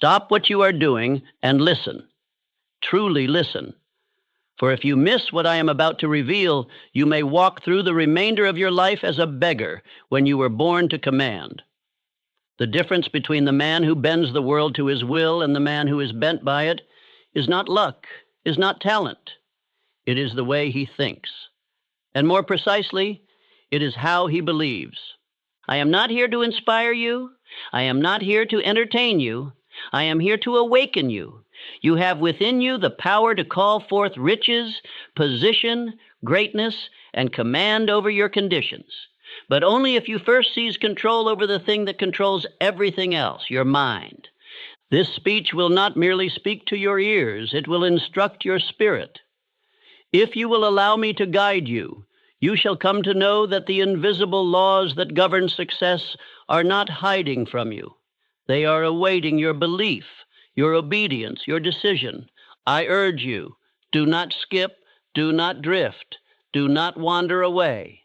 Stop what you are doing and listen. Truly listen. For if you miss what I am about to reveal, you may walk through the remainder of your life as a beggar when you were born to command. The difference between the man who bends the world to his will and the man who is bent by it is not luck, is not talent. It is the way he thinks. And more precisely, it is how he believes. I am not here to inspire you. I am not here to entertain you. I am here to awaken you. You have within you the power to call forth riches, position, greatness, and command over your conditions. But only if you first seize control over the thing that controls everything else, your mind. This speech will not merely speak to your ears, it will instruct your spirit. If you will allow me to guide you, you shall come to know that the invisible laws that govern success are not hiding from you. They are awaiting your belief, your obedience, your decision. I urge you, do not skip, do not drift, do not wander away.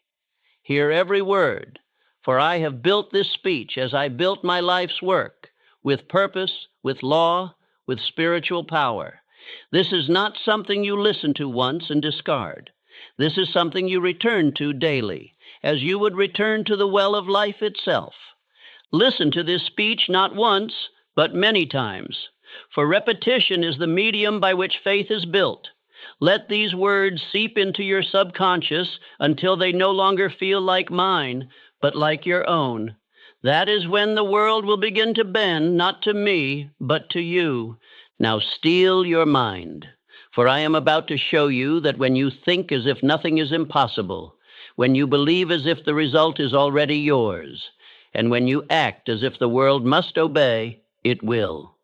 Hear every word, for I have built this speech as I built my life's work, with purpose, with law, with spiritual power. This is not something you listen to once and discard. This is something you return to daily, as you would return to the well of life itself. Listen to this speech not once, but many times, for repetition is the medium by which faith is built. Let these words seep into your subconscious until they no longer feel like mine, but like your own. That is when the world will begin to bend, not to me, but to you. Now steel your mind, for I am about to show you that when you think as if nothing is impossible, when you believe as if the result is already yours, and when you act as if the world must obey, it will.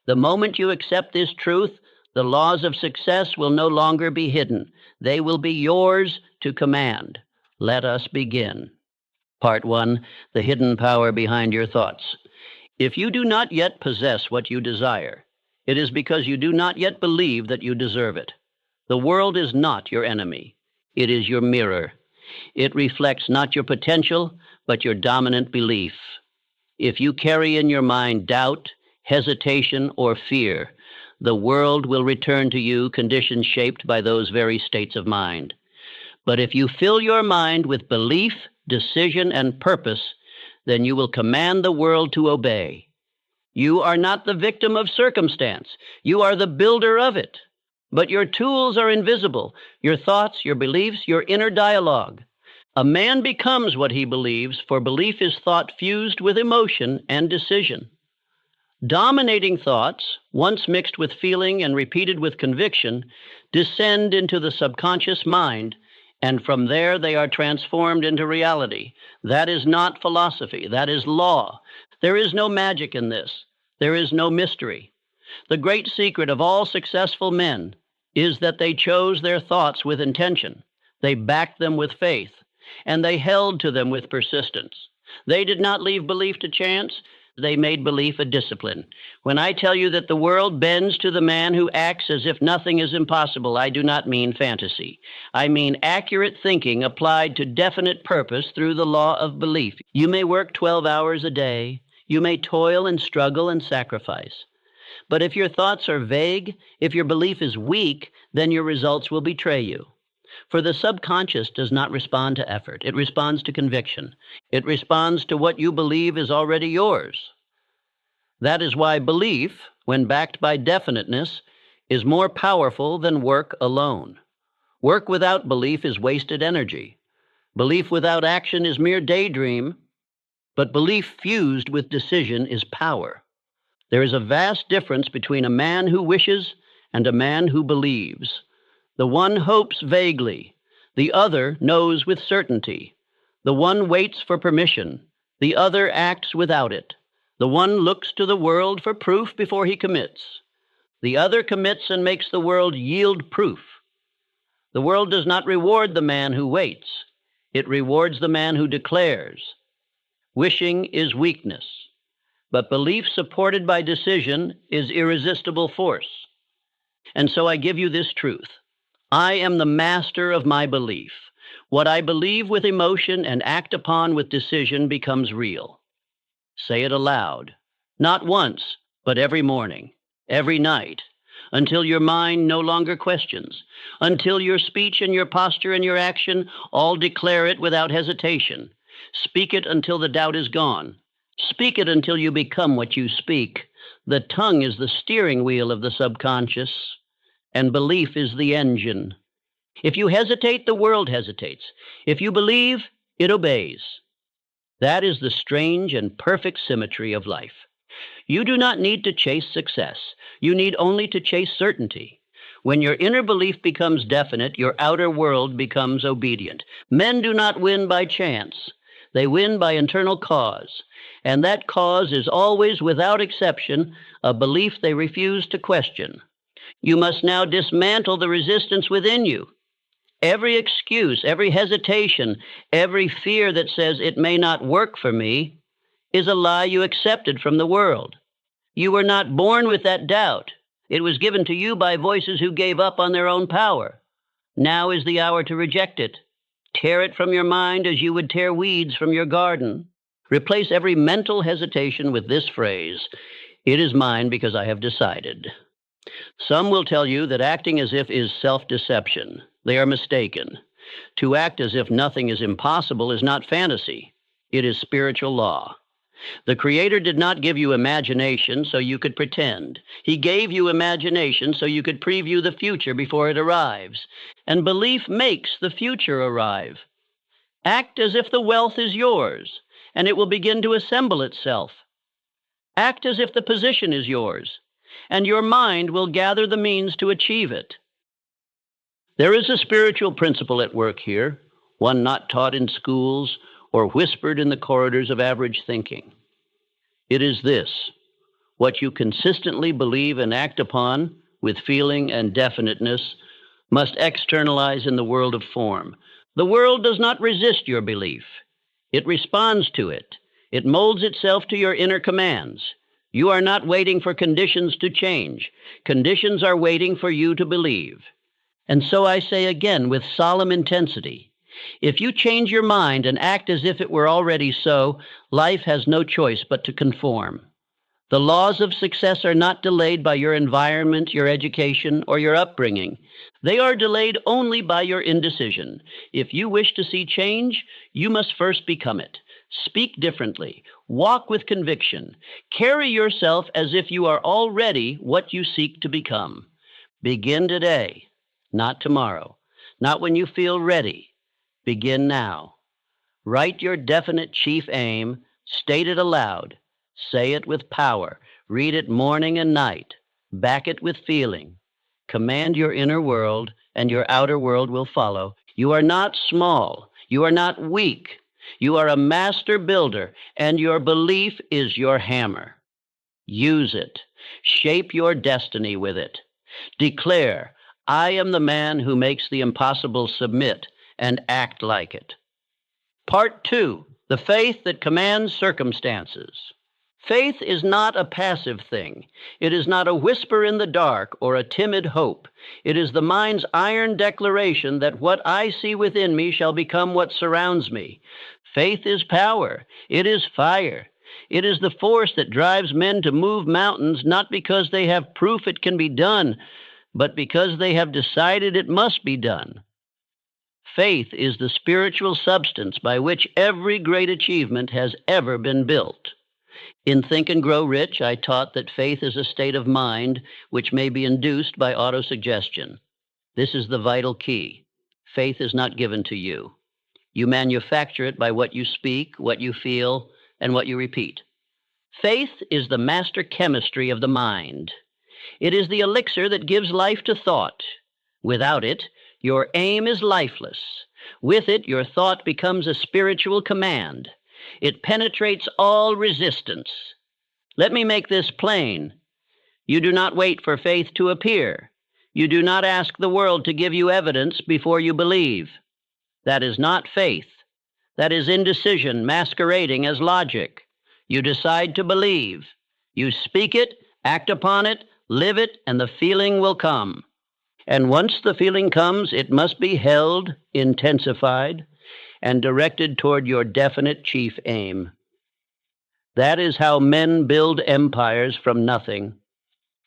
The moment you accept this truth, the laws of success will no longer be hidden. They will be yours to command. Let us begin. Part 1, the hidden power behind your thoughts. If you do not yet possess what you desire, it is because you do not yet believe that you deserve it. The world is not your enemy. It is your mirror. It reflects not your potential, but your dominant belief. If you carry in your mind doubt, hesitation, or fear, the world will return to you conditions shaped by those very states of mind. But if you fill your mind with belief, decision, and purpose, then you will command the world to obey. You are not the victim of circumstance. You are the builder of it. But your tools are invisible, your thoughts, your beliefs, your inner dialogue. A man becomes what he believes, for belief is thought fused with emotion and decision. Dominating thoughts, once mixed with feeling and repeated with conviction, descend into the subconscious mind, and from there they are transformed into reality. That is not philosophy, that is law. There is no magic in this. There is no mystery. The great secret of all successful men is that they chose their thoughts with intention. They backed them with faith, and they held to them with persistence. They did not leave belief to chance. They made belief a discipline. When I tell you that the world bends to the man who acts as if nothing is impossible, I do not mean fantasy. I mean accurate thinking applied to definite purpose through the law of belief. You may work 12 hours a day. You may toil and struggle and sacrifice. But if your thoughts are vague, if your belief is weak, then your results will betray you. For the subconscious does not respond to effort. It responds to conviction. It responds to what you believe is already yours. That is why belief, when backed by definiteness, is more powerful than work alone. Work without belief is wasted energy. Belief without action is mere daydream, but belief fused with decision is power. There is a vast difference between a man who wishes and a man who believes. The one hopes vaguely, the other knows with certainty. The one waits for permission, the other acts without it. The one looks to the world for proof before he commits. The other commits and makes the world yield proof. The world does not reward the man who waits. It rewards the man who declares. Wishing is weakness, but belief supported by decision is irresistible force. And so I give you this truth. I am the master of my belief. What I believe with emotion and act upon with decision becomes real. Say it aloud, not once, but every morning, every night, until your mind no longer questions, until your speech and your posture and your action all declare it without hesitation. Speak it until the doubt is gone. Speak it until you become what you speak. The tongue is the steering wheel of the subconscious, and belief is the engine. If you hesitate, the world hesitates. If you believe, it obeys. That is the strange and perfect symmetry of life. You do not need to chase success. You need only to chase certainty. When your inner belief becomes definite, your outer world becomes obedient. Men do not win by chance. They win by internal cause. And that cause is always, without exception, a belief they refuse to question. You must now dismantle the resistance within you. Every excuse, every hesitation, every fear that says it may not work for me is a lie you accepted from the world. You were not born with that doubt. It was given to you by voices who gave up on their own power. Now is the hour to reject it. Tear it from your mind as you would tear weeds from your garden. Replace every mental hesitation with this phrase: "It is mine because I have decided." Some will tell you that acting as if is self-deception. They are mistaken. To act as if nothing is impossible is not fantasy. It is spiritual law. The Creator did not give you imagination so you could pretend. He gave you imagination so you could preview the future before it arrives. And belief makes the future arrive. Act as if the wealth is yours, and it will begin to assemble itself. Act as if the position is yours, and your mind will gather the means to achieve it. There is a spiritual principle at work here, one not taught in schools or whispered in the corridors of average thinking. It is this: what you consistently believe and act upon with feeling and definiteness must externalize in the world of form. The world does not resist your belief. It responds to it. It molds itself to your inner commands. You are not waiting for conditions to change. Conditions are waiting for you to believe. And so I say again with solemn intensity, if you change your mind and act as if it were already so, life has no choice but to conform. The laws of success are not delayed by your environment, your education, or your upbringing. They are delayed only by your indecision. If you wish to see change, you must first become it. Speak differently. Walk with conviction. Carry yourself as if you are already what you seek to become. Begin today, not tomorrow, not when you feel ready. Begin now. Write your definite chief aim, state it aloud, say it with power, read it morning and night, back it with feeling. Command your inner world, and your outer world will follow. You are not small. You are not weak. You are a master builder, and your belief is your hammer. Use it. Shape your destiny with it. Declare, I am the man who makes the impossible submit, and act like it. Part 2, the faith that commands circumstances. Faith is not a passive thing. It is not a whisper in the dark or a timid hope. It is the mind's iron declaration that what I see within me shall become what surrounds me. Faith is power. It is fire. It is the force that drives men to move mountains, not because they have proof it can be done, but because they have decided it must be done. Faith is the spiritual substance by which every great achievement has ever been built. In Think and Grow Rich, I taught that faith is a state of mind which may be induced by autosuggestion. This is the vital key. Faith is not given to you. You manufacture it by what you speak, what you feel, and what you repeat. Faith is the master chemistry of the mind. It is the elixir that gives life to thought. Without it, your aim is lifeless. With it, your thought becomes a spiritual command. It penetrates all resistance. Let me make this plain. You do not wait for faith to appear. You do not ask the world to give you evidence before you believe. That is not faith. That is indecision masquerading as logic. You decide to believe. You speak it, act upon it, live it, and the feeling will come. And once the feeling comes, it must be held, intensified, and directed toward your definite chief aim. That is how men build empires from nothing.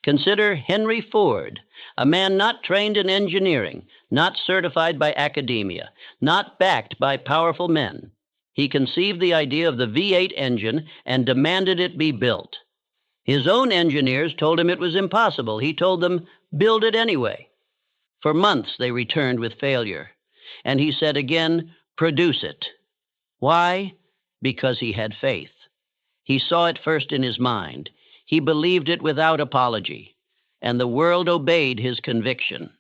Consider Henry Ford, a man not trained in engineering, not certified by academia, not backed by powerful men. He conceived the idea of the V8 engine and demanded it be built. His own engineers told him it was impossible. He told them, build it anyway. For months they returned with failure. And he said again, produce it. Why? Because he had faith. He saw it first in his mind. He believed it without apology. And the world obeyed his conviction.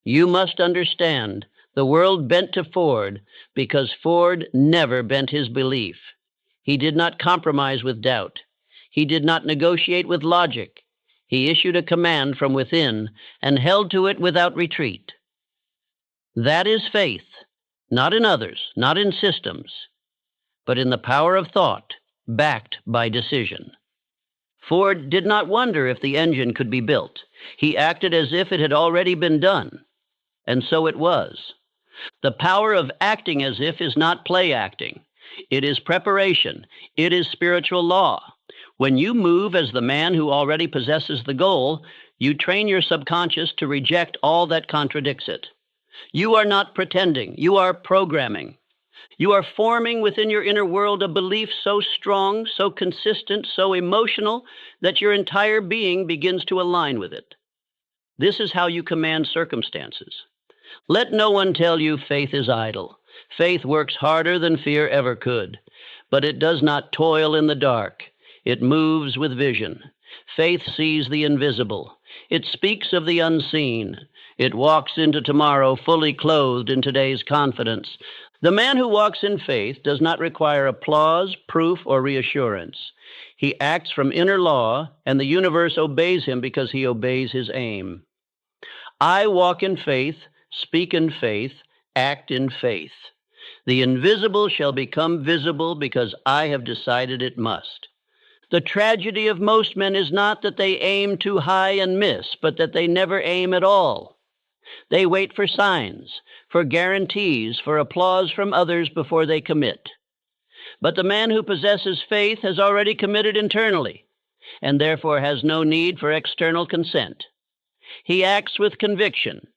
You must understand, the world bent to Ford because Ford never bent his belief. He did not compromise with doubt. He did not negotiate with logic. He issued a command from within and held to it without retreat. That is faith, not in others, not in systems, but in the power of thought, backed by decision. Ford did not wonder if the engine could be built. He acted as if it had already been done, and so it was. The power of acting as if is not play acting. It is preparation. It is spiritual law. When you move as the man who already possesses the goal, you train your subconscious to reject all that contradicts it. You are not pretending. You are programming. You are forming within your inner world a belief so strong, so consistent, so emotional, that your entire being begins to align with it. This is how you command circumstances. Let no one tell you faith is idle. Faith works harder than fear ever could, but it does not toil in the dark. It moves with vision. Faith sees the invisible. It speaks of the unseen. It walks into tomorrow fully clothed in today's confidence. The man who walks in faith does not require applause, proof, or reassurance. He acts from inner law, and the universe obeys him because he obeys his aim. I walk in faith, speak in faith, act in faith. The invisible shall become visible because I have decided it must. The tragedy of most men is not that they aim too high and miss, but that they never aim at all. They wait for signs, for guarantees, for applause from others before they commit. But the man who possesses faith has already committed internally, and therefore has no need for external consent. He acts with conviction,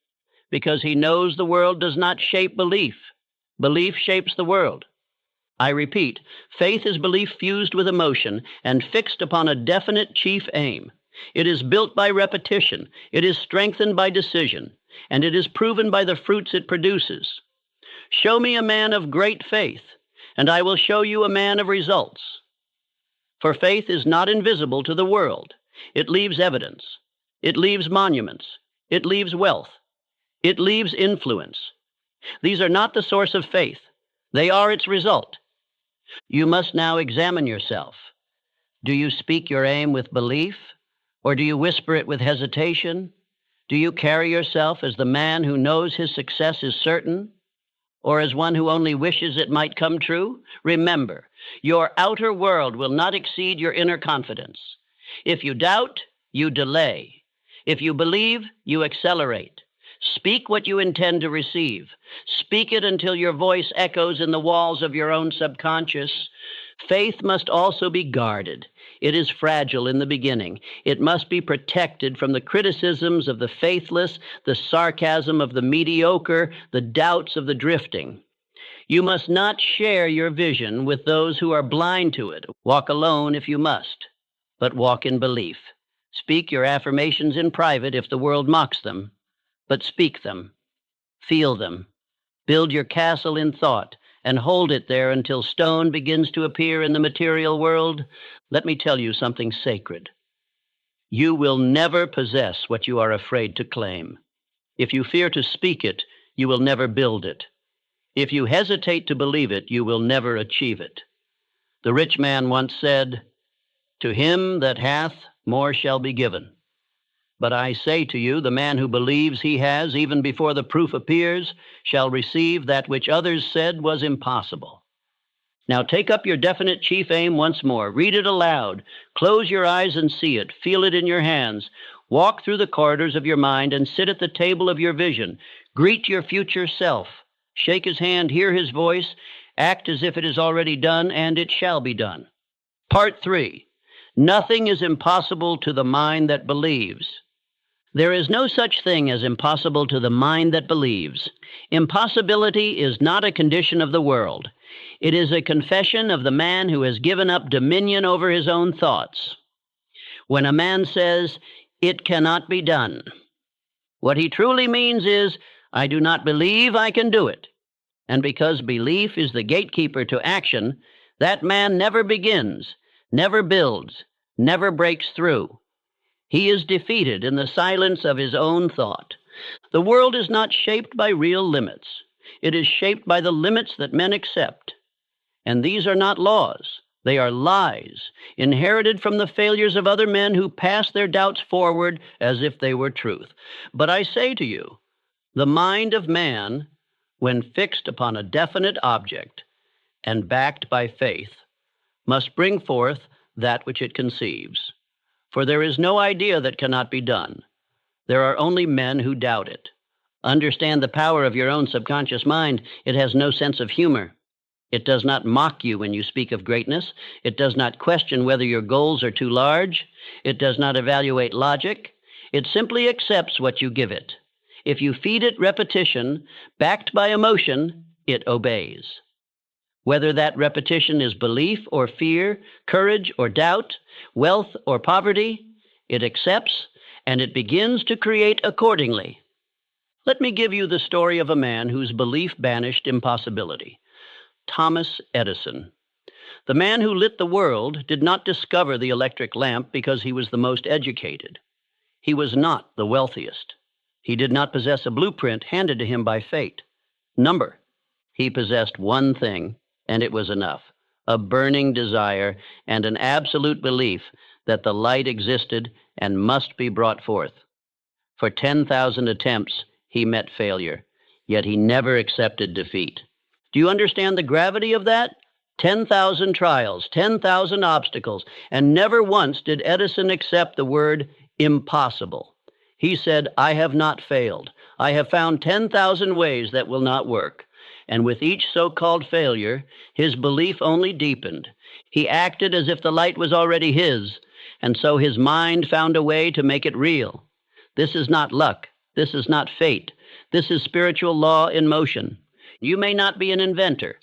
because he knows the world does not shape belief. Belief shapes the world. I repeat, faith is belief fused with emotion and fixed upon a definite chief aim. It is built by repetition. It is strengthened by decision. And it is proven by the fruits it produces. Show me a man of great faith, and I will show you a man of results. For faith is not invisible to the world. It leaves evidence. It leaves monuments. It leaves wealth. It leaves influence. These are not the source of faith. They are its result. You must now examine yourself. Do you speak your aim with belief, or do you whisper it with hesitation? Do you carry yourself as the man who knows his success is certain, or as one who only wishes it might come true? Remember, your outer world will not exceed your inner confidence. If you doubt, you delay. If you believe, you accelerate. Speak what you intend to receive. Speak it until your voice echoes in the walls of your own subconscious. Faith must also be guarded. It is fragile in the beginning. It must be protected from the criticisms of the faithless, the sarcasm of the mediocre, the doubts of the drifting. You must not share your vision with those who are blind to it. Walk alone if you must, but walk in belief. Speak your affirmations in private if the world mocks them, but speak them. Feel them. Build your castle in thought and hold it there until stone begins to appear in the material world. Let me tell you something sacred. You will never possess what you are afraid to claim. If you fear to speak it, you will never build it. If you hesitate to believe it, you will never achieve it. The rich man once said, "To him that hath, more shall be given." But I say to you, the man who believes he has, even before the proof appears, shall receive that which others said was impossible. Now take up your definite chief aim once more. Read it aloud. Close your eyes and see it. Feel it in your hands. Walk through the corridors of your mind and sit at the table of your vision. Greet your future self. Shake his hand, hear his voice. Act as if it is already done, and it shall be done. Part 3. Nothing is impossible to the mind that believes. There is no such thing as impossible to the mind that believes. Impossibility is not a condition of the world. It is a confession of the man who has given up dominion over his own thoughts. When a man says, "It cannot be done," what he truly means is, "I do not believe I can do it." And because belief is the gatekeeper to action, that man never begins, never builds, never breaks through. He is defeated in the silence of his own thought. The world is not shaped by real limits. It is shaped by the limits that men accept. And these are not laws. They are lies, inherited from the failures of other men who pass their doubts forward as if they were truth. But I say to you, the mind of man, when fixed upon a definite object and backed by faith, must bring forth that which it conceives. For there is no idea that cannot be done. There are only men who doubt it. Understand the power of your own subconscious mind. It has no sense of humor. It does not mock you when you speak of greatness. It does not question whether your goals are too large. It does not evaluate logic. It simply accepts what you give it. If you feed it repetition, backed by emotion, it obeys. Whether that repetition is belief or fear, courage or doubt, wealth or poverty, it accepts, and it begins to create accordingly. Let me give you the story of a man whose belief banished impossibility. Thomas Edison. The man who lit the world did not discover the electric lamp because he was the most educated. He was not the wealthiest. He did not possess a blueprint handed to him by fate. Number. He possessed one thing, and it was enough: a burning desire and an absolute belief that the light existed and must be brought forth. For 10,000 attempts, he met failure, yet he never accepted defeat. Do you understand the gravity of that? 10,000 trials, 10,000 obstacles, and never once did Edison accept the word impossible. He said, "I have not failed. I have found 10,000 ways that will not work." And with each so-called failure, his belief only deepened. He acted as if the light was already his, and so his mind found a way to make it real. This is not luck. This is not fate. This is spiritual law in motion. You may not be an inventor,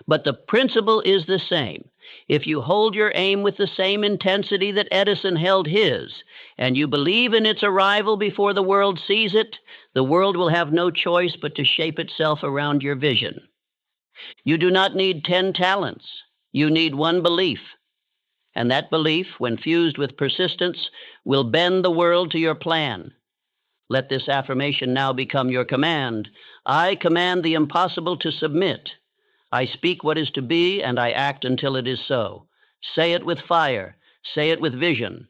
but the principle is the same. If you hold your aim with the same intensity that Edison held his, and you believe in its arrival before the world sees it, the world will have no choice but to shape itself around your vision. You do not need 10 talents. You need one belief. And that belief, when fused with persistence, will bend the world to your plan. Let this affirmation now become your command. I command the impossible to submit. I speak what is to be, and I act until it is so. Say it with fire. Say it with vision.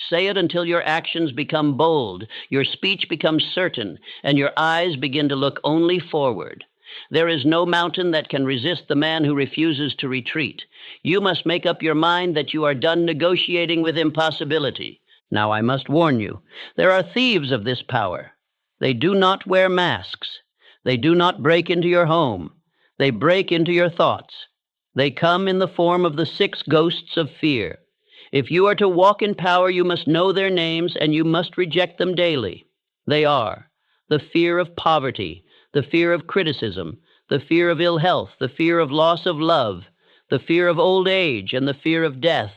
Say it until your actions become bold, your speech becomes certain, and your eyes begin to look only forward. There is no mountain that can resist the man who refuses to retreat. You must make up your mind that you are done negotiating with impossibility. Now I must warn you, there are thieves of this power. They do not wear masks. They do not break into your home. They break into your thoughts. They come in the form of the 6 ghosts of fear. If you are to walk in power, you must know their names, and you must reject them daily. They are the fear of poverty, the fear of criticism, the fear of ill health, the fear of loss of love, the fear of old age, and the fear of death.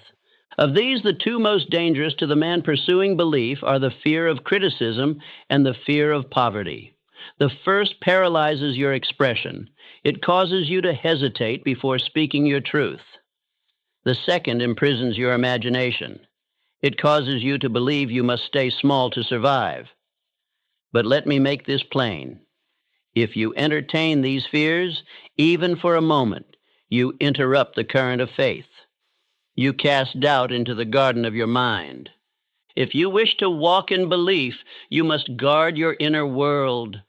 Of these, the 2 most dangerous to the man pursuing belief are the fear of criticism and the fear of poverty. The first paralyzes your expression. It causes you to hesitate before speaking your truth. The second imprisons your imagination. It causes you to believe you must stay small to survive. But let me make this plain. If you entertain these fears, even for a moment, you interrupt the current of faith. You cast doubt into the garden of your mind. If you wish to walk in belief, you must guard your inner world.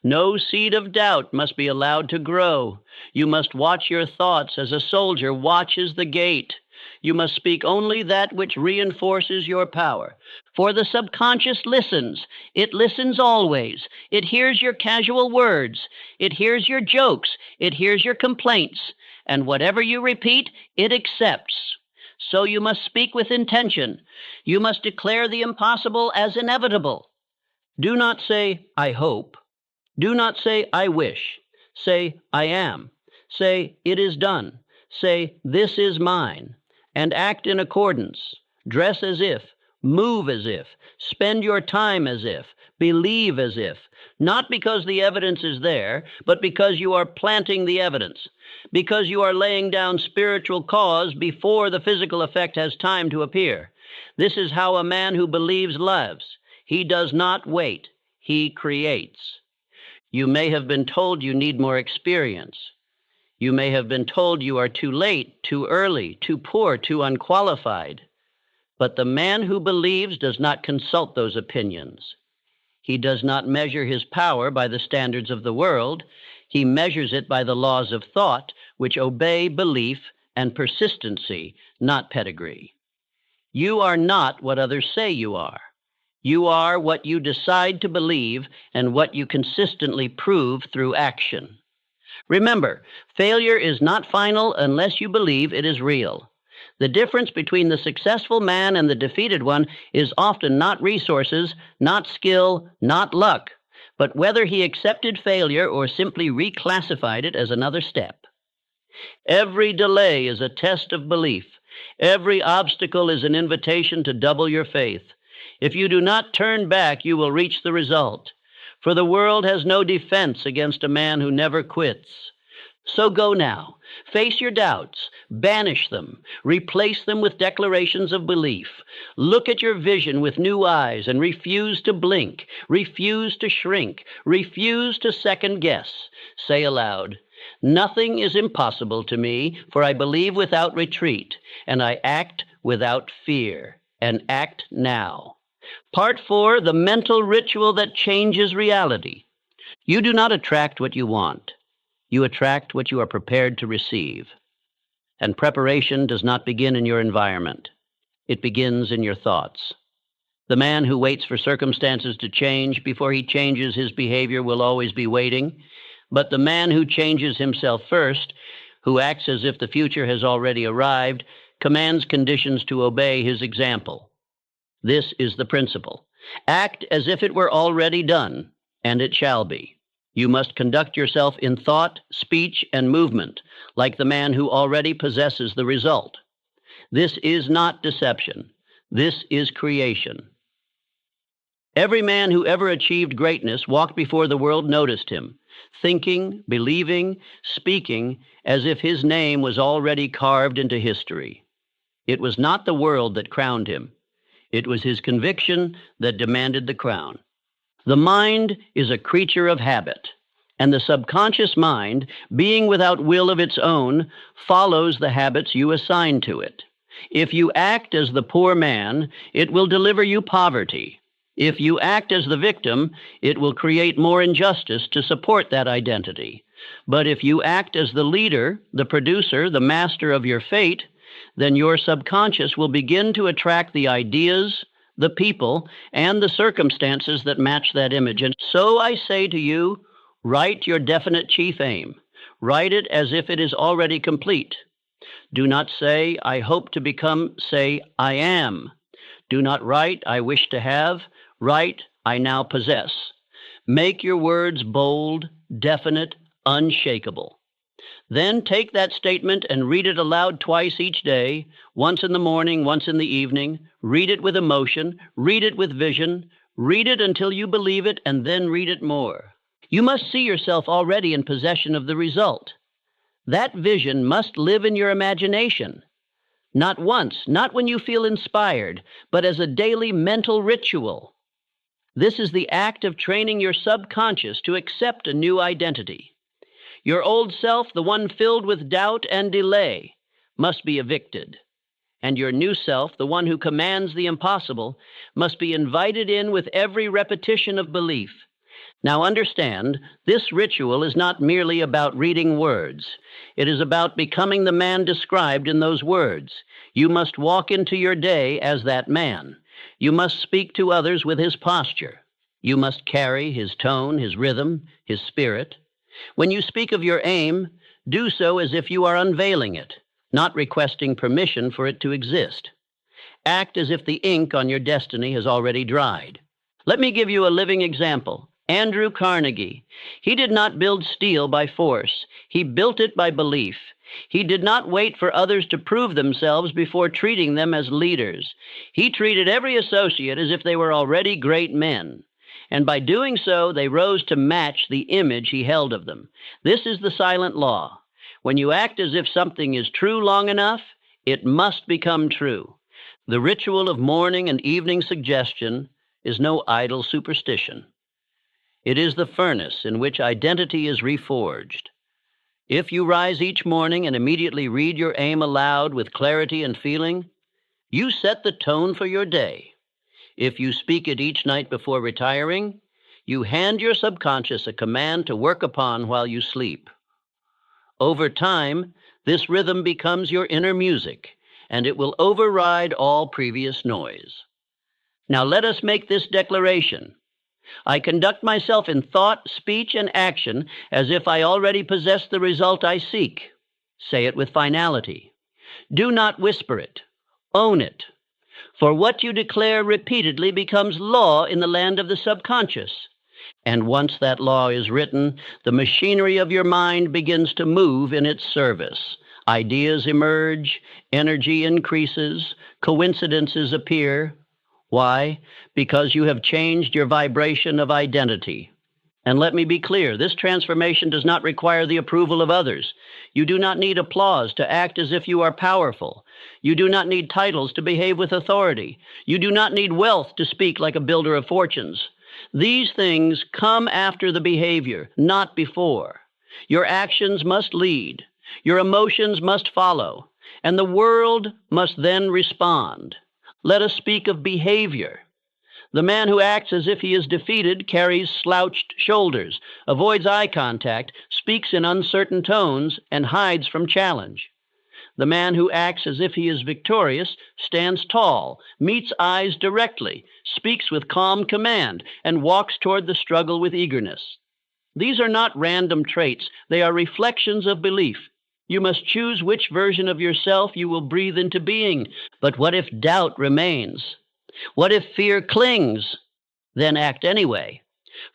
No seed of doubt must be allowed to grow. You must watch your thoughts as a soldier watches the gate. You must speak only that which reinforces your power. For the subconscious listens. It listens always. It hears your casual words. It hears your jokes. It hears your complaints. And whatever you repeat, it accepts. So you must speak with intention. You must declare the impossible as inevitable. Do not say, I hope. Do not say, I wish. Say, I am. Say, it is done. Say, this is mine. And act in accordance. Dress as if. Move as if. Spend your time as if. Believe as if. Not because the evidence is there, but because you are planting the evidence. Because you are laying down spiritual cause before the physical effect has time to appear. This is how a man who believes lives. He does not wait. He creates. You may have been told you need more experience. You may have been told you are too late, too early, too poor, too unqualified. But the man who believes does not consult those opinions. He does not measure his power by the standards of the world. He measures it by the laws of thought, which obey belief and persistency, not pedigree. You are not what others say you are. You are what you decide to believe and what you consistently prove through action. Remember, failure is not final unless you believe it is real. The difference between the successful man and the defeated one is often not resources, not skill, not luck, but whether he accepted failure or simply reclassified it as another step. Every delay is a test of belief. Every obstacle is an invitation to double your faith. If you do not turn back, you will reach the result. For the world has no defense against a man who never quits. So go now. Face your doubts. Banish them. Replace them with declarations of belief. Look at your vision with new eyes and refuse to blink. Refuse to shrink. Refuse to second guess. Say aloud, nothing is impossible to me, for I believe without retreat, and I act without fear, and act now. Part 4, the mental ritual that changes reality. You do not attract what you want. You attract what you are prepared to receive. And preparation does not begin in your environment. It begins in your thoughts. The man who waits for circumstances to change before he changes his behavior will always be waiting. But the man who changes himself first, who acts as if the future has already arrived, commands conditions to obey his example. This is the principle. Act as if it were already done, and it shall be. You must conduct yourself in thought, speech, and movement, like the man who already possesses the result. This is not deception. This is creation. Every man who ever achieved greatness walked before the world noticed him, thinking, believing, speaking, as if his name was already carved into history. It was not the world that crowned him. It was his conviction that demanded the crown. The mind is a creature of habit, and the subconscious mind, being without will of its own, follows the habits you assign to it. If you act as the poor man, it will deliver you poverty. If you act as the victim, it will create more injustice to support that identity. But if you act as the leader, the producer, the master of your fate, then your subconscious will begin to attract the ideas, the people, and the circumstances that match that image. And so I say to you, write your definite chief aim. Write it as if it is already complete. Do not say, I hope to become, say, I am. Do not write, I wish to have. Write, I now possess. Make your words bold, definite, unshakable. Then take that statement and read it aloud twice each day, once in the morning, once in the evening. Read it with emotion, read it with vision, read it until you believe it, and then read it more. You must see yourself already in possession of the result. That vision must live in your imagination. Not once, not when you feel inspired, but as a daily mental ritual. This is the act of training your subconscious to accept a new identity. Your old self, the one filled with doubt and delay, must be evicted. And your new self, the one who commands the impossible, must be invited in with every repetition of belief. Now understand, this ritual is not merely about reading words. It is about becoming the man described in those words. You must walk into your day as that man. You must speak to others with his posture. You must carry his tone, his rhythm, his spirit. When you speak of your aim, do so as if you are unveiling it. not requesting permission for it to exist. Act as if the ink on your destiny has already dried. Let me give you a living example. Andrew Carnegie. He did not build steel by force. He built it by belief. He did not wait for others to prove themselves before treating them as leaders. He treated every associate as if they were already great men. And by doing so, they rose to match the image he held of them. This is the silent law. When you act as if something is true long enough, it must become true. The ritual of morning and evening suggestion is no idle superstition. It is the furnace in which identity is reforged. If you rise each morning and immediately read your aim aloud with clarity and feeling, you set the tone for your day. If you speak it each night before retiring, you hand your subconscious a command to work upon while you sleep. Over time, this rhythm becomes your inner music, and it will override all previous noise. Now let us make this declaration. I conduct myself in thought, speech, and action as if I already possess the result I seek. Say it with finality. Do not whisper it. Own it. For what you declare repeatedly becomes law in the land of the subconscious. And once that law is written, the machinery of your mind begins to move in its service. Ideas emerge, energy increases, coincidences appear. Why? Because you have changed your vibration of identity. And let me be clear, this transformation does not require the approval of others. You do not need applause to act as if you are powerful. You do not need titles to behave with authority. You do not need wealth to speak like a builder of fortunes. These things come after the behavior, not before. Your actions must lead. Your emotions must follow. And the world must then respond. Let us speak of behavior. The man who acts as if he is defeated carries slouched shoulders, avoids eye contact, speaks in uncertain tones, and hides from challenge. The man who acts as if he is victorious stands tall, meets eyes directly, speaks with calm command, and walks toward the struggle with eagerness. These are not random traits. They are reflections of belief. You must choose which version of yourself you will breathe into being. But what if doubt remains? What if fear clings? Then act anyway.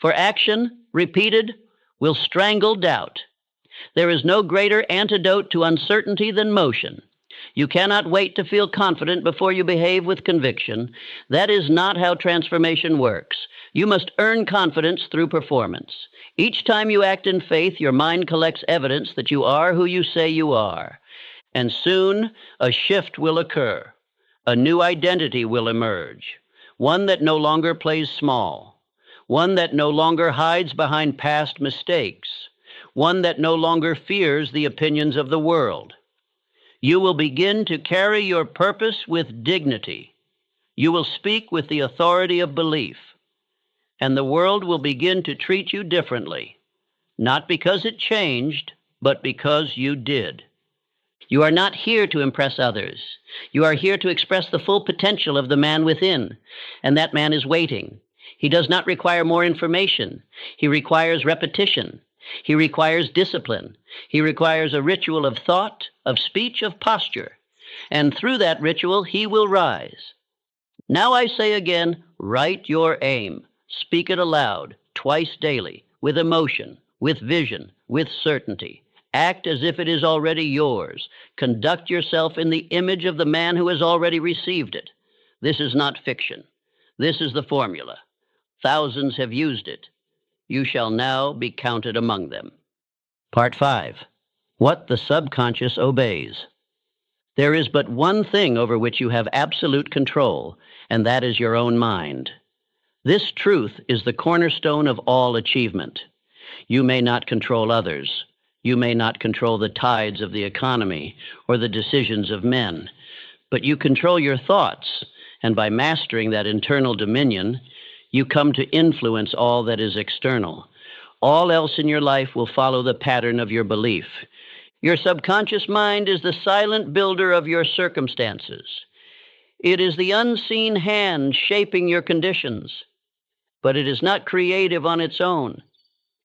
For action, repeated, will strangle doubt. There is no greater antidote to uncertainty than motion. You cannot wait to feel confident before you behave with conviction. That is not how transformation works. You must earn confidence through performance. Each time you act in faith, your mind collects evidence that you are who you say you are. And soon, a shift will occur. A new identity will emerge. One that no longer plays small. One that no longer hides behind past mistakes. One that no longer fears the opinions of the world. You will begin to carry your purpose with dignity. You will speak with the authority of belief. And the world will begin to treat you differently, not because it changed, but because you did. You are not here to impress others. You are here to express the full potential of the man within, and that man is waiting. He does not require more information. He requires repetition. He requires discipline. He requires a ritual of thought, of speech, of posture. And through that ritual, he will rise. Now I say again, write your aim. Speak it aloud, twice daily, with emotion, with vision, with certainty. Act as if it is already yours. Conduct yourself in the image of the man who has already received it. This is not fiction. This is the formula. Thousands have used it. You shall now be counted among them. Part 5. What the subconscious obeys. There is but one thing over which you have absolute control, and that is your own mind. This truth is the cornerstone of all achievement. You may not control others. You may not control the tides of the economy or the decisions of men, but you control your thoughts, and by mastering that internal dominion, you come to influence all that is external. All else in your life will follow the pattern of your belief. Your subconscious mind is the silent builder of your circumstances. It is the unseen hand shaping your conditions, but it is not creative on its own.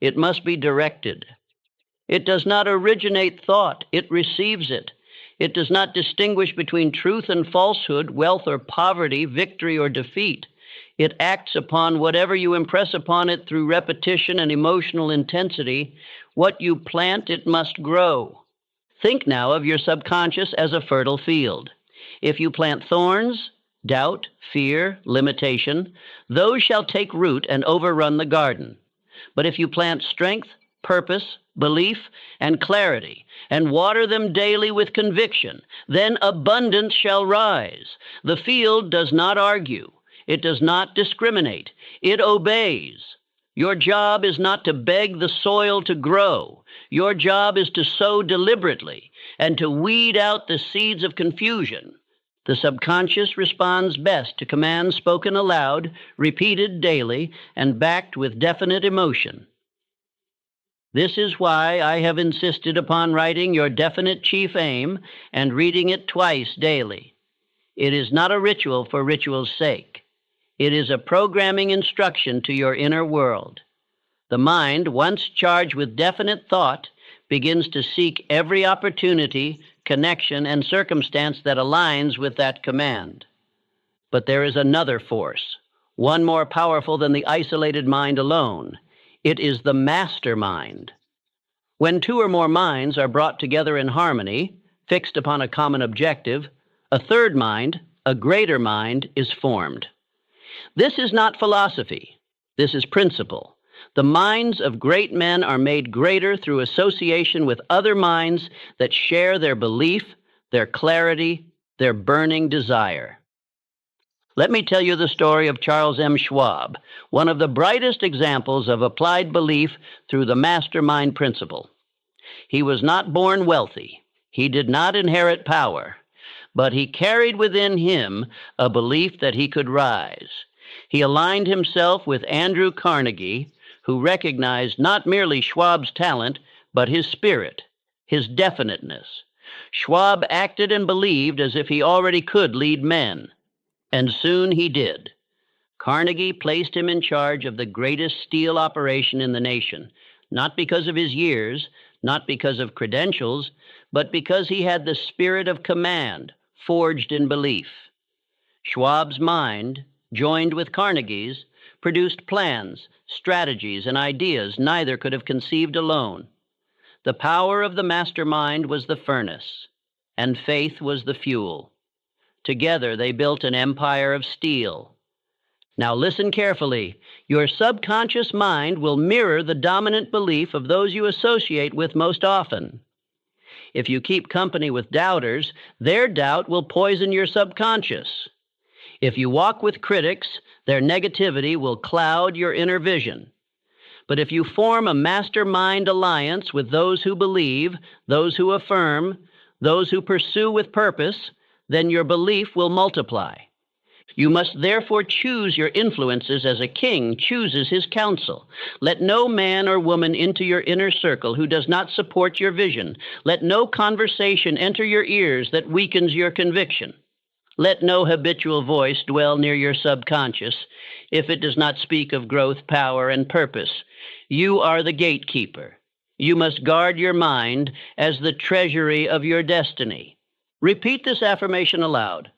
It must be directed. It does not originate thought, it receives it. It does not distinguish between truth and falsehood, wealth or poverty, victory or defeat. It acts upon whatever you impress upon it through repetition and emotional intensity. What you plant, it must grow. Think now of your subconscious as a fertile field. If you plant thorns, doubt, fear, limitation, those shall take root and overrun the garden. But if you plant strength, purpose, belief, and clarity, and water them daily with conviction, then abundance shall rise. The field does not argue. It does not discriminate. It obeys. Your job is not to beg the soil to grow. Your job is to sow deliberately and to weed out the seeds of confusion. The subconscious responds best to commands spoken aloud, repeated daily, and backed with definite emotion. This is why I have insisted upon writing your definite chief aim and reading it twice daily. It is not a ritual for ritual's sake. It is a programming instruction to your inner world. The mind, once charged with definite thought, begins to seek every opportunity, connection, and circumstance that aligns with that command. But there is another force, one more powerful than the isolated mind alone. It is the master mind. When two or more minds are brought together in harmony, fixed upon a common objective, a third mind, a greater mind, is formed. This is not philosophy. This is principle. The minds of great men are made greater through association with other minds that share their belief, their clarity, their burning desire. Let me tell you the story of Charles M. Schwab, one of the brightest examples of applied belief through the mastermind principle. He was not born wealthy. He did not inherit power, but he carried within him a belief that he could rise. He aligned himself with Andrew Carnegie, who recognized not merely Schwab's talent, but his spirit, his definiteness. Schwab acted and believed as if he already could lead men, and soon he did. Carnegie placed him in charge of the greatest steel operation in the nation, not because of his years, not because of credentials, but because he had the spirit of command, forged in belief. Schwab's mind, joined with Carnegie's, produced plans, strategies, and ideas neither could have conceived alone. The power of the mastermind was the furnace, and faith was the fuel. Together they built an empire of steel. Now listen carefully. Your subconscious mind will mirror the dominant belief of those you associate with most often. If you keep company with doubters, their doubt will poison your subconscious. If you walk with critics, their negativity will cloud your inner vision. But if you form a mastermind alliance with those who believe, those who affirm, those who pursue with purpose, then your belief will multiply. You must therefore choose your influences as a king chooses his counsel. Let no man or woman into your inner circle who does not support your vision. Let no conversation enter your ears that weakens your conviction. Let no habitual voice dwell near your subconscious if it does not speak of growth, power, and purpose. You are the gatekeeper. You must guard your mind as the treasury of your destiny. Repeat this affirmation aloud.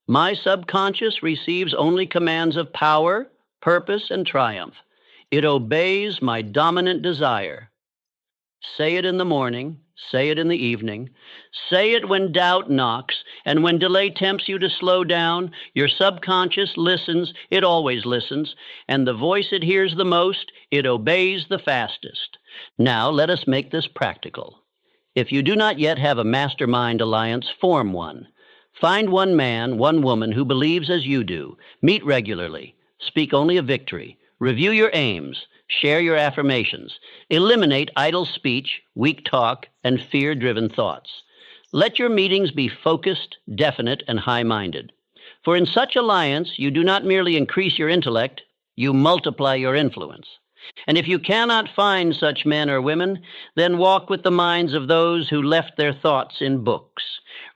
My subconscious receives only commands of power, purpose, and triumph. It obeys my dominant desire. Say it in the morning, say it in the evening, say it when doubt knocks, and when delay tempts you to slow down. Your subconscious listens, it always listens, and the voice it hears the most, it obeys the fastest. Now let us make this practical. If you do not yet have a mastermind alliance, form one. Find one man, one woman who believes as you do. Meet regularly. Speak only of victory. Review your aims. Share your affirmations. Eliminate idle speech, weak talk, and fear-driven thoughts. Let your meetings be focused, definite, and high-minded. For in such alliance, you do not merely increase your intellect, you multiply your influence. And if you cannot find such men or women, then walk with the minds of those who left their thoughts in books.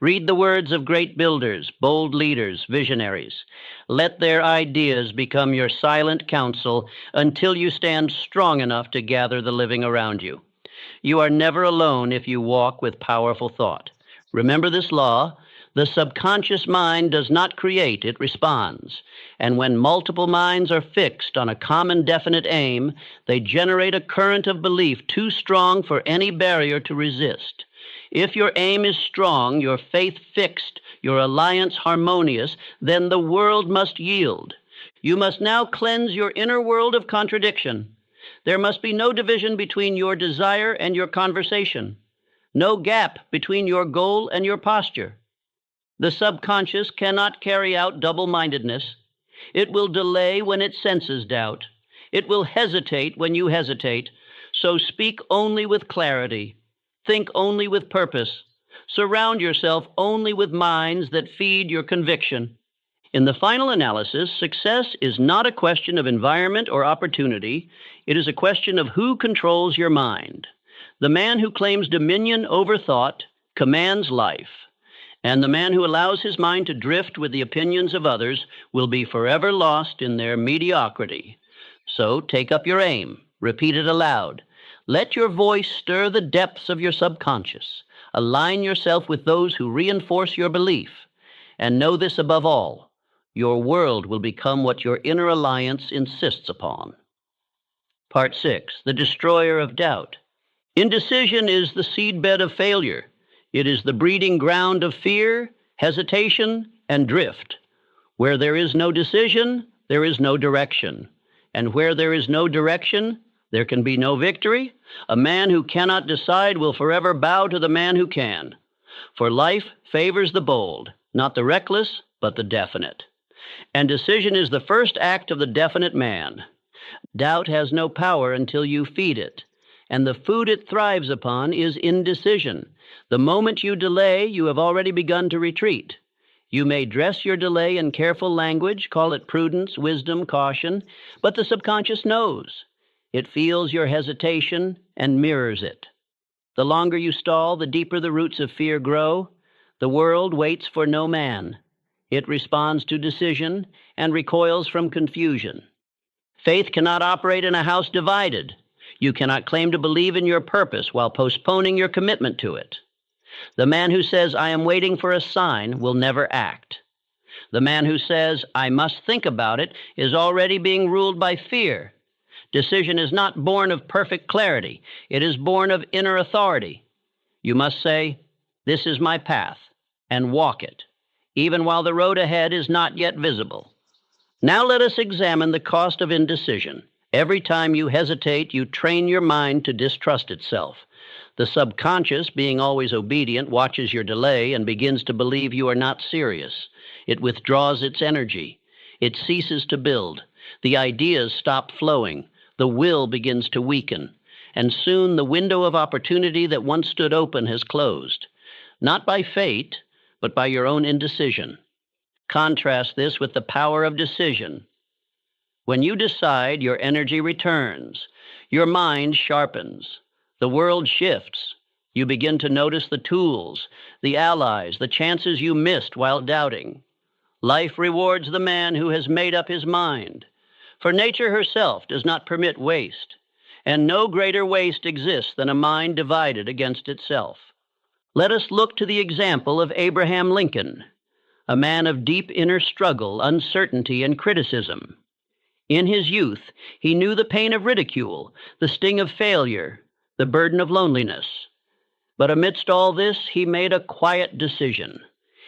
Read the words of great builders, bold leaders, visionaries. Let their ideas become your silent counsel until you stand strong enough to gather the living around you. You are never alone if you walk with powerful thought. Remember this law. The subconscious mind does not create, it responds. And when multiple minds are fixed on a common definite aim, they generate a current of belief too strong for any barrier to resist. If your aim is strong, your faith fixed, your alliance harmonious, then the world must yield. You must now cleanse your inner world of contradiction. There must be no division between your desire and your conversation, no gap between your goal and your posture. The subconscious cannot carry out double-mindedness. It will delay when it senses doubt. It will hesitate when you hesitate. So speak only with clarity. Think only with purpose. Surround yourself only with minds that feed your conviction. In the final analysis, success is not a question of environment or opportunity. It is a question of who controls your mind. The man who claims dominion over thought commands life, and the man who allows his mind to drift with the opinions of others will be forever lost in their mediocrity. So take up your aim, repeat it aloud. Let your voice stir the depths of your subconscious. Align yourself with those who reinforce your belief. And know this above all, your world will become what your inner alliance insists upon. Part 6, the destroyer of doubt. Indecision is the seedbed of failure. It is the breeding ground of fear, hesitation, and drift. Where there is no decision, there is no direction. And where there is no direction, there can be no victory. A man who cannot decide will forever bow to the man who can. For life favors the bold, not the reckless, but the definite. And decision is the first act of the definite man. Doubt has no power until you feed it, and the food it thrives upon is indecision. The moment you delay, you have already begun to retreat. You may dress your delay in careful language, call it prudence, wisdom, caution, but the subconscious knows. It feels your hesitation and mirrors it. The longer you stall, the deeper the roots of fear grow. The world waits for no man. It responds to decision and recoils from confusion. Faith cannot operate in a house divided. You cannot claim to believe in your purpose while postponing your commitment to it. The man who says, I am waiting for a sign, will never act. The man who says, I must think about it, is already being ruled by fear. Decision is not born of perfect clarity. It is born of inner authority. You must say, this is my path, and walk it, even while the road ahead is not yet visible. Now let us examine the cost of indecision. Every time you hesitate, you train your mind to distrust itself. The subconscious, being always obedient, watches your delay and begins to believe you are not serious. It withdraws its energy. It ceases to build. The ideas stop flowing. The will begins to weaken. And soon the window of opportunity that once stood open has closed. Not by fate, but by your own indecision. Contrast this with the power of decision. When you decide, your energy returns. Your mind sharpens. The world shifts. You begin to notice the tools, the allies, the chances you missed while doubting. Life rewards the man who has made up his mind. For nature herself does not permit waste, and no greater waste exists than a mind divided against itself. Let us look to the example of Abraham Lincoln, a man of deep inner struggle, uncertainty, and criticism. In his youth, he knew the pain of ridicule, the sting of failure, the burden of loneliness. But amidst all this, he made a quiet decision.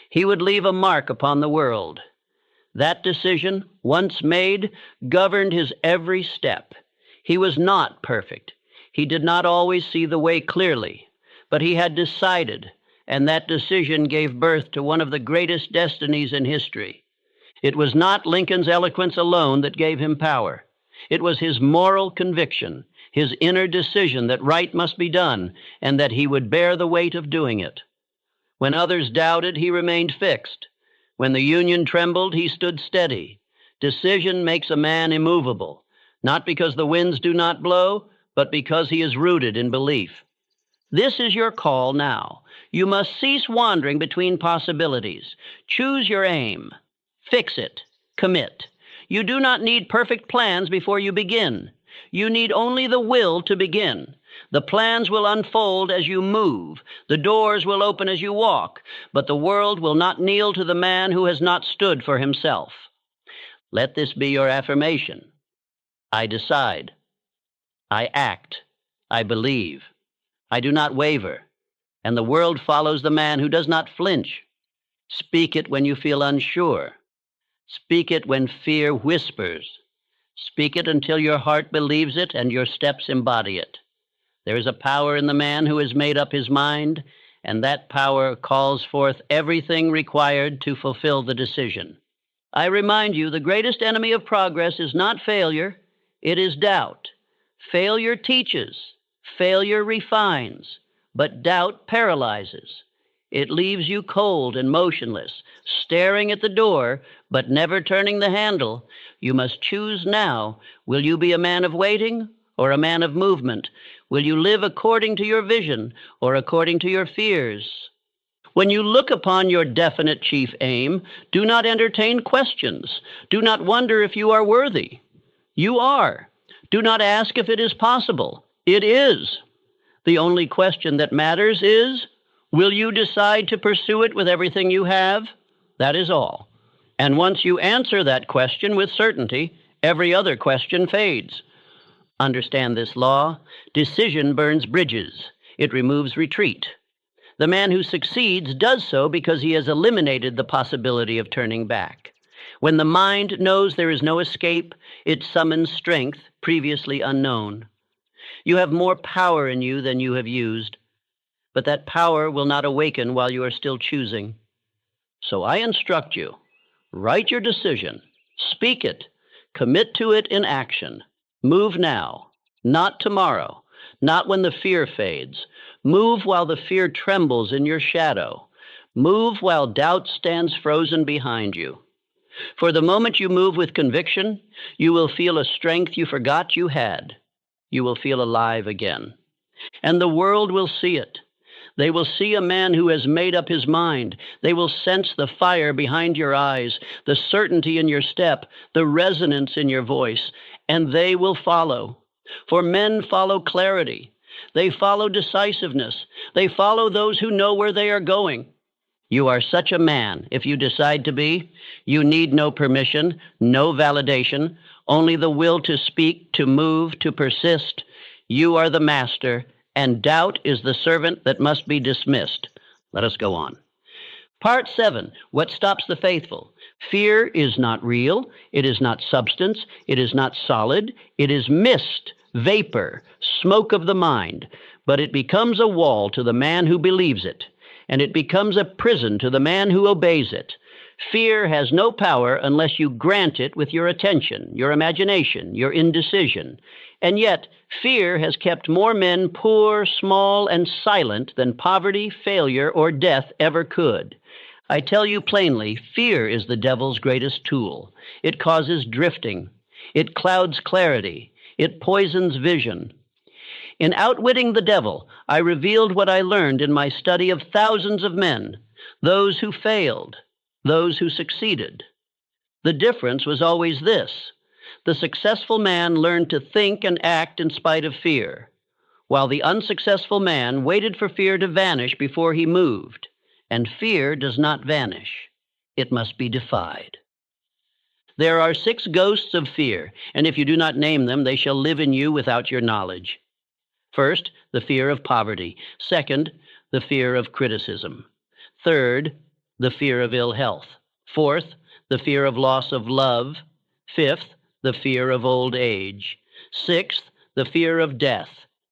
He would leave a mark upon the world. That decision, once made, governed his every step. He was not perfect. He did not always see the way clearly, but he had decided, and that decision gave birth to one of the greatest destinies in history. It was not Lincoln's eloquence alone that gave him power. It was his moral conviction, his inner decision that right must be done, and that he would bear the weight of doing it. When others doubted, he remained fixed. When the Union trembled, he stood steady. Decision makes a man immovable, not because the winds do not blow, but because he is rooted in belief. This is your call now. You must cease wandering between possibilities. Choose your aim. Fix it. Commit. You do not need perfect plans before you begin. You need only the will to begin. The plans will unfold as you move. The doors will open as you walk, but the world will not kneel to the man who has not stood for himself. Let this be your affirmation. I decide. I act. I believe. I do not waver. And the world follows the man who does not flinch. Speak it when you feel unsure. Speak it when fear whispers. Speak it until your heart believes it and your steps embody it. There is a power in the man who has made up his mind, and that power calls forth everything required to fulfill the decision. I remind you, the greatest enemy of progress is not failure, it is doubt. Failure teaches, failure refines, but doubt paralyzes. It leaves you cold and motionless, staring at the door, but never turning the handle. You must choose now. Will you be a man of waiting or a man of movement? Will you live according to your vision or according to your fears? When you look upon your definite chief aim, do not entertain questions. Do not wonder if you are worthy. You are. Do not ask if it is possible. It is. The only question that matters is, will you decide to pursue it with everything you have? That is all. And once you answer that question with certainty, every other question fades. Understand this law. Decision burns bridges. It removes retreat. The man who succeeds does so because he has eliminated the possibility of turning back. When the mind knows there is no escape, it summons strength previously unknown. You have more power in you than you have used, but that power will not awaken while you are still choosing. So I instruct you, write your decision, speak it, commit to it in action. Move now, not tomorrow, not when the fear fades. Move while the fear trembles in your shadow. Move while doubt stands frozen behind you. For the moment you move with conviction, you will feel a strength you forgot you had. You will feel alive again. And the world will see it. They will see a man who has made up his mind. They will sense the fire behind your eyes, the certainty in your step, the resonance in your voice, and they will follow. For men follow clarity. They follow decisiveness. They follow those who know where they are going. You are such a man if you decide to be. You need no permission, no validation, only the will to speak, to move, to persist. You are the master, and doubt is the servant that must be dismissed. Let us go on. Part 7, what stops the faithful? Fear is not real. It is not substance. It is not solid. It is mist, vapor, smoke of the mind. But it becomes a wall to the man who believes it, and it becomes a prison to the man who obeys it. Fear has no power unless you grant it with your attention, your imagination, your indecision. And yet, fear has kept more men poor, small, and silent than poverty, failure, or death ever could. I tell you plainly, fear is the devil's greatest tool. It causes drifting. It clouds clarity. It poisons vision. In Outwitting the Devil, I revealed what I learned in my study of thousands of men, those who failed, those who succeeded. The difference was always this. The successful man learned to think and act in spite of fear, while the unsuccessful man waited for fear to vanish before he moved. And fear does not vanish. It must be defied. There are 6 ghosts of fear, and if you do not name them, they shall live in you without your knowledge. First, the fear of poverty. Second, the fear of criticism. Third, the fear of ill health. Fourth, the fear of loss of love. Fifth, the fear of old age. Sixth, the fear of death.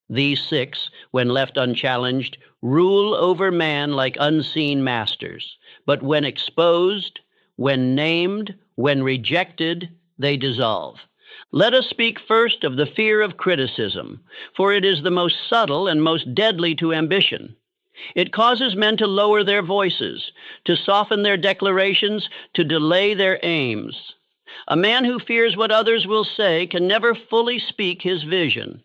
These 6, when left unchallenged, rule over man like unseen masters. But when exposed, when named, when rejected, they dissolve. Let us speak first of the fear of criticism, for it is the most subtle and most deadly to ambition. It causes men to lower their voices, to soften their declarations, to delay their aims. A man who fears what others will say can never fully speak his vision.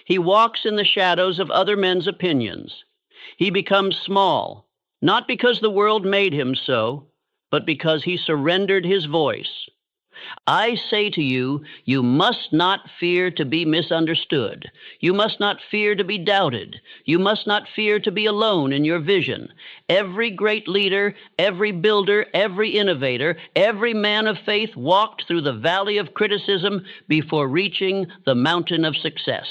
He walks in the shadows of other men's opinions. He becomes small, not because the world made him so, but because he surrendered his voice. I say to you, you must not fear to be misunderstood. You must not fear to be doubted. You must not fear to be alone in your vision. Every great leader, every builder, every innovator, every man of faith walked through the valley of criticism before reaching the mountain of success.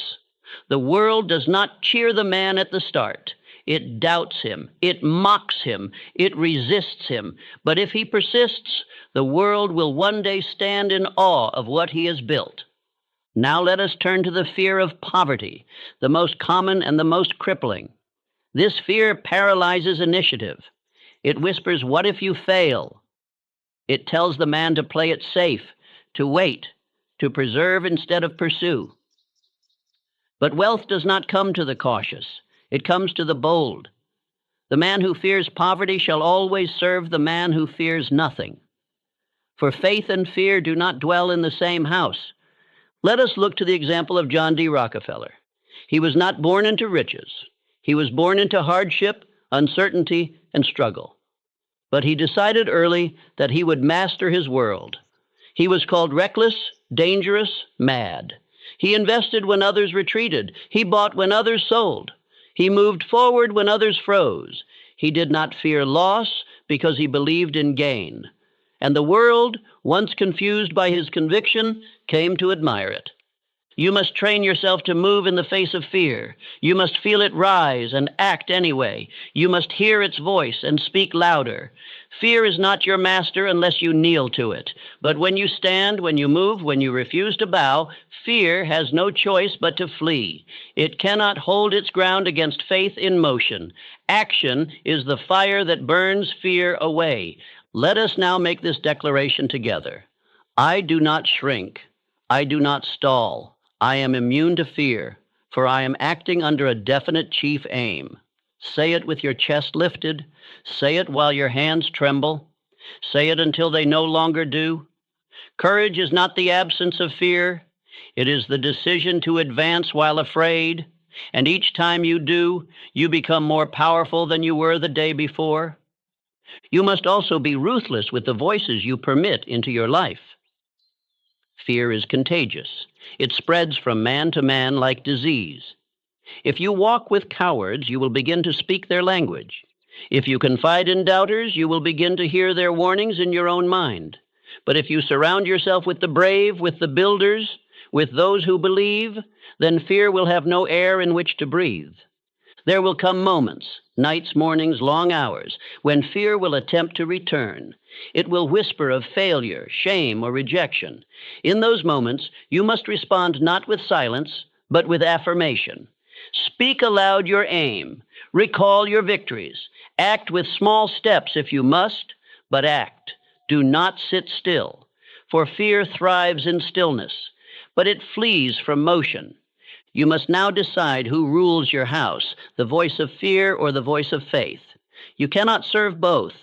The world does not cheer the man at the start. It doubts him. It mocks him. It resists him. But if he persists, the world will one day stand in awe of what he has built. Now let us turn to the fear of poverty, the most common and the most crippling. This fear paralyzes initiative. It whispers, "What if you fail?" It tells the man to play it safe, to wait, to preserve instead of pursue. But wealth does not come to the cautious. It comes to the bold. The man who fears poverty shall always serve the man who fears nothing. For faith and fear do not dwell in the same house. Let us look to the example of John D. Rockefeller. He was not born into riches. He was born into hardship, uncertainty, and struggle. But he decided early that he would master his world. He was called reckless, dangerous, mad. He invested when others retreated. He bought when others sold. He moved forward when others froze. He did not fear loss because he believed in gain. And the world, once confused by his conviction, came to admire it. You must train yourself to move in the face of fear. You must feel it rise and act anyway. You must hear its voice and speak louder. Fear is not your master unless you kneel to it. But when you stand, when you move, when you refuse to bow, fear has no choice but to flee. It cannot hold its ground against faith in motion. Action is the fire that burns fear away. Let us now make this declaration together. I do not shrink. I do not stall. I am immune to fear, for I am acting under a definite chief aim. Say it with your chest lifted. Say it while your hands tremble. Say it until they no longer do. Courage is not the absence of fear. It is the decision to advance while afraid. And each time you do, you become more powerful than you were the day before. You must also be ruthless with the voices you permit into your life. Fear is contagious. It spreads from man to man like disease. If you walk with cowards, you will begin to speak their language. If you confide in doubters, you will begin to hear their warnings in your own mind. But if you surround yourself with the brave, with the builders, with those who believe, then fear will have no air in which to breathe. There will come moments, nights, mornings, long hours, when fear will attempt to return. It will whisper of failure, shame, or rejection. In those moments, you must respond not with silence, but with affirmation. Speak aloud your aim. Recall your victories. Act with small steps if you must, but act. Do not sit still, for fear thrives in stillness, but it flees from motion. You must now decide who rules your house, the voice of fear or the voice of faith. You cannot serve both.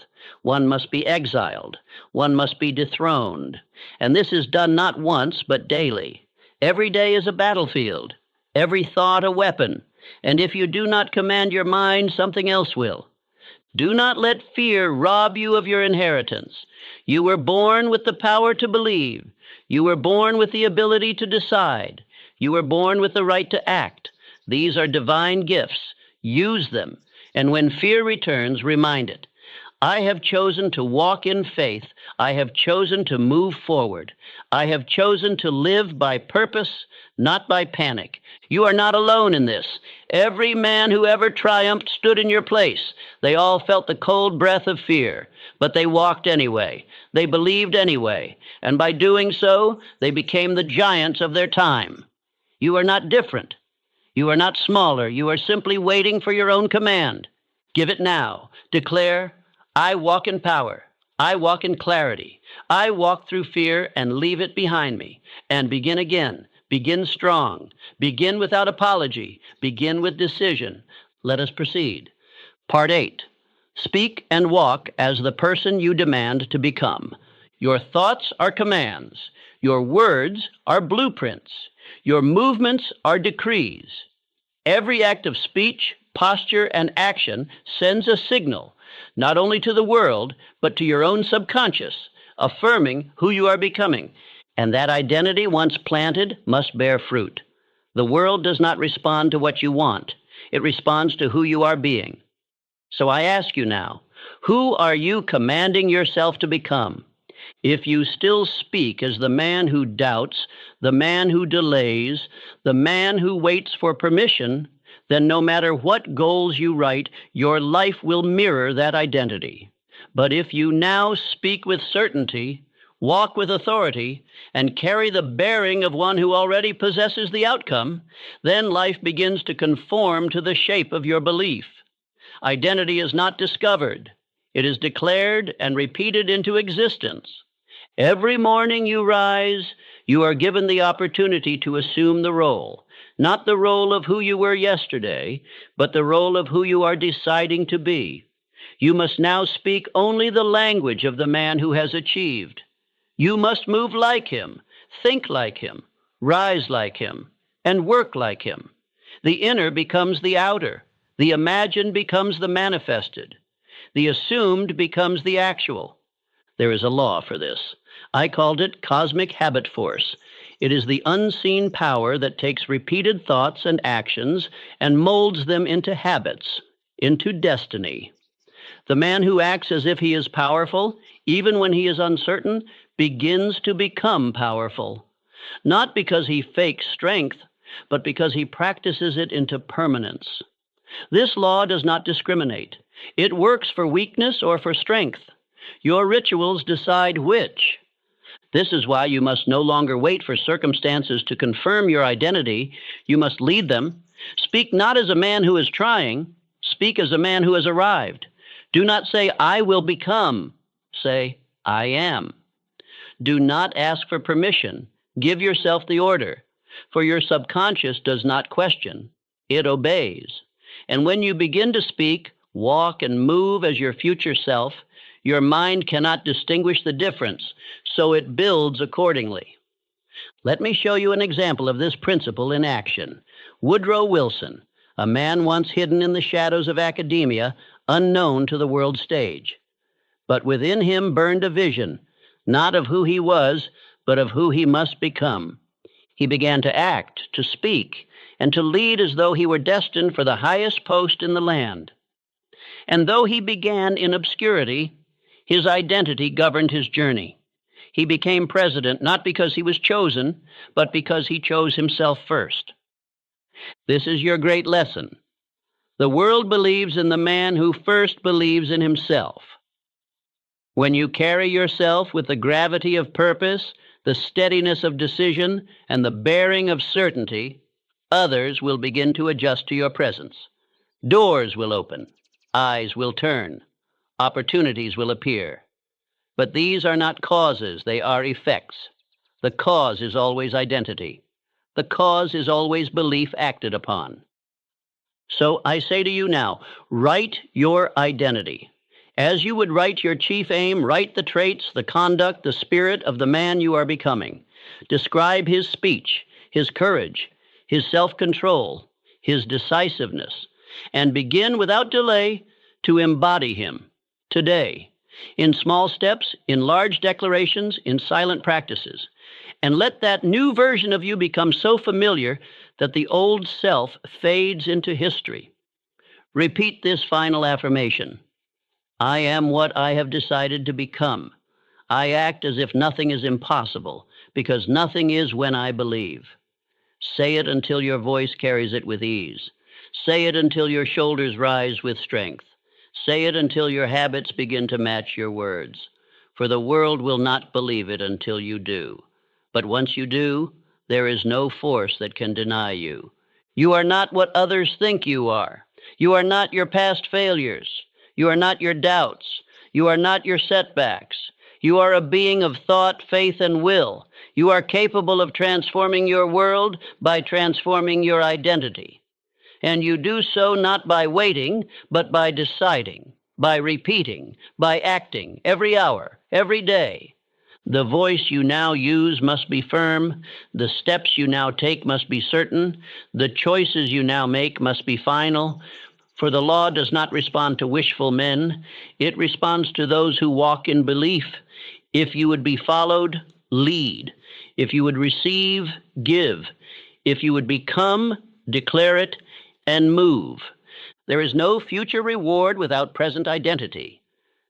One must be exiled. One must be dethroned. And this is done not once, but daily. Every day is a battlefield. Every thought a weapon. And if you do not command your mind, something else will. Do not let fear rob you of your inheritance. You were born with the power to believe. You were born with the ability to decide. You were born with the right to act. These are divine gifts. Use them. And when fear returns, remind it. I have chosen to walk in faith. I have chosen to move forward. I have chosen to live by purpose, not by panic. You are not alone in this. Every man who ever triumphed stood in your place. They all felt the cold breath of fear, but they walked anyway. They believed anyway. And by doing so, they became the giants of their time. You are not different. You are not smaller. You are simply waiting for your own command. Give it now. Declare, I walk in power. I walk in clarity. I walk through fear and leave it behind me. And begin again. Begin strong. Begin without apology. Begin with decision. Let us proceed. Part 8. Speak and walk as the person you demand to become. Your thoughts are commands. Your words are blueprints. Your movements are decrees. Every act of speech, posture, and action sends a signal, not only to the world, but to your own subconscious, affirming who you are becoming. And that identity, once planted, must bear fruit. The world does not respond to what you want. It responds to who you are being. So I ask you now, who are you commanding yourself to become? If you still speak as the man who doubts, the man who delays, the man who waits for permission, then no matter what goals you write, your life will mirror that identity. But if you now speak with certainty, walk with authority, and carry the bearing of one who already possesses the outcome, then life begins to conform to the shape of your belief. Identity is not discovered. It is declared and repeated into existence. Every morning you rise, you are given the opportunity to assume the role, not the role of who you were yesterday, but the role of who you are deciding to be. You must now speak only the language of the man who has achieved. You must move like him, think like him, rise like him, and work like him. The inner becomes the outer. The imagined becomes the manifested. The assumed becomes the actual. There is a law for this. I called it cosmic habit force. It is the unseen power that takes repeated thoughts and actions and molds them into habits, into destiny. The man who acts as if he is powerful, even when he is uncertain, begins to become powerful. Not because he fakes strength, but because he practices it into permanence. This law does not discriminate. It works for weakness or for strength. Your rituals decide which. This is why you must no longer wait for circumstances to confirm your identity. You must lead them. Speak not as a man who is trying. Speak as a man who has arrived. Do not say, I will become. Say, I am. Do not ask for permission. Give yourself the order. For your subconscious does not question. It obeys. And when you begin to speak, walk, and move as your future self, your mind cannot distinguish the difference, so it builds accordingly. Let me show you an example of this principle in action. Woodrow Wilson, a man once hidden in the shadows of academia, unknown to the world stage. But within him burned a vision, not of who he was, but of who he must become. He began to act, to speak, and to lead as though he were destined for the highest post in the land. And though he began in obscurity, his identity governed his journey. He became president not because he was chosen, but because he chose himself first. This is your great lesson. The world believes in the man who first believes in himself. When you carry yourself with the gravity of purpose, the steadiness of decision, and the bearing of certainty, others will begin to adjust to your presence. Doors will open. Eyes will turn. Opportunities will appear. But these are not causes, they are effects. The cause is always identity. The cause is always belief acted upon. So I say to you now, write your identity. As you would write your chief aim, write the traits, the conduct, the spirit of the man you are becoming. Describe his speech, his courage, his self-control, his decisiveness, and begin without delay to embody him today, in small steps, in large declarations, in silent practices. And let that new version of you become so familiar that the old self fades into history. Repeat this final affirmation. I am what I have decided to become. I act as if nothing is impossible, because nothing is when I believe. Say it until your voice carries it with ease. Say it until your shoulders rise with strength. Say it until your habits begin to match your words. For the world will not believe it until you do. But once you do, there is no force that can deny you. You are not what others think you are. You are not your past failures. You are not your doubts. You are not your setbacks. You are a being of thought, faith, and will. You are capable of transforming your world by transforming your identity. And you do so not by waiting, but by deciding, by repeating, by acting every hour, every day. The voice you now use must be firm. The steps you now take must be certain. The choices you now make must be final. For the law does not respond to wishful men. It responds to those who walk in belief. If you would be followed, lead. If you would receive, give. If you would become, declare it, and move. There is no future reward without present identity.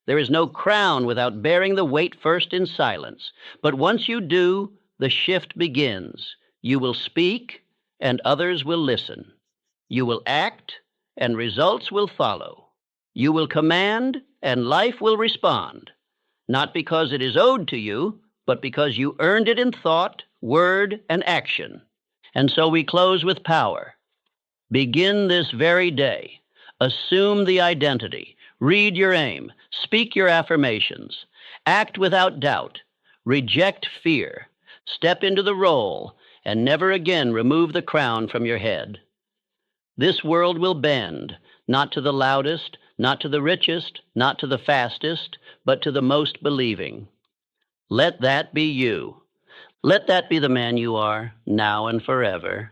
There is no crown without bearing the weight first in silence. But once you do, the shift begins. You will speak, and others will listen. You will act, and results will follow. You will command, and life will respond. Not because it is owed to you, but because you earned it in thought, word, and action. And so we close with power. Begin this very day. Assume the identity. Read your aim. Speak your affirmations. Act without doubt. Reject fear. Step into the role, and never again remove the crown from your head. This world will bend, not to the loudest, not to the richest, not to the fastest, but to the most believing. Let that be you. Let that be the man you are, now and forever.